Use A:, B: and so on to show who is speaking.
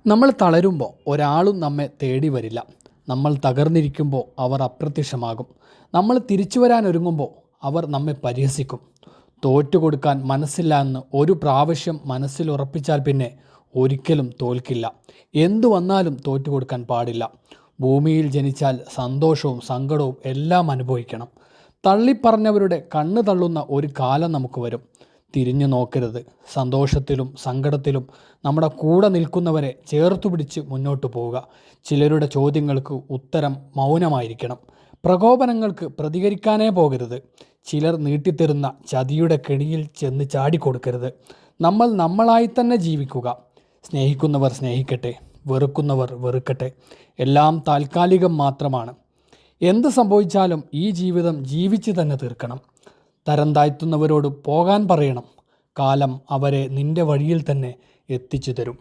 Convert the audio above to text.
A: നമ്മൾ തളരുമ്പോൾ ഒരാളും നമ്മെ തേടി വരില്ല. നമ്മൾ തകർന്നിരിക്കുമ്പോൾ അവർ അപ്രത്യക്ഷമാകും. നമ്മൾ തിരിച്ചു വരാൻ ഒരുങ്ങുമ്പോൾ അവർ നമ്മെ പരിഹസിക്കും. തോറ്റുകൊടുക്കാൻ മനസ്സില്ല എന്ന് ഒരു പ്രാവശ്യം മനസ്സിൽ ഉറപ്പിച്ചാൽ പിന്നെ ഒരിക്കലും തോൽക്കില്ല. എന്തു വന്നാലും തോറ്റുകൊടുക്കാൻ പാടില്ല. ഭൂമിയിൽ ജനിച്ചാൽ സന്തോഷവും സങ്കടവും എല്ലാം അനുഭവിക്കണം. തള്ളിപ്പറഞ്ഞവരുടെ കണ്ണ് തള്ളുന്ന ഒരു കാലം നമുക്ക് വരും. തിരിഞ്ഞു നോക്കരുത്. സന്തോഷത്തിലും സങ്കടത്തിലും നമ്മുടെ കൂടെ നിൽക്കുന്നവരെ ചേർത്തു പിടിച്ച് മുന്നോട്ട് പോവുക. ചിലരുടെ ചോദ്യങ്ങൾക്ക് ഉത്തരം മൗനമായിരിക്കണം. പ്രകോപനങ്ങൾക്ക് പ്രതികരിക്കാനേ പോകരുത്. ചിലർ നീട്ടിത്തരുന്ന ചതിയുടെ കെണിയിൽ ചെന്ന് ചാടിക്കൊടുക്കരുത്. നമ്മൾ നമ്മളായി തന്നെ ജീവിക്കുക. സ്നേഹിക്കുന്നവർ സ്നേഹിക്കട്ടെ, വെറുക്കുന്നവർ വെറുക്കട്ടെ. എല്ലാം താൽക്കാലികം മാത്രമാണ്. എന്ത് സംഭവിച്ചാലും ഈ ജീവിതം ജീവിച്ച് തന്നെ തീർക്കണം. തരം താഴ്ത്തുന്നവരോട് പോകാൻ പറയണം. കാലം അവരെ നിന്റെ വഴിയിൽ തന്നെ എത്തിച്ചു തരും.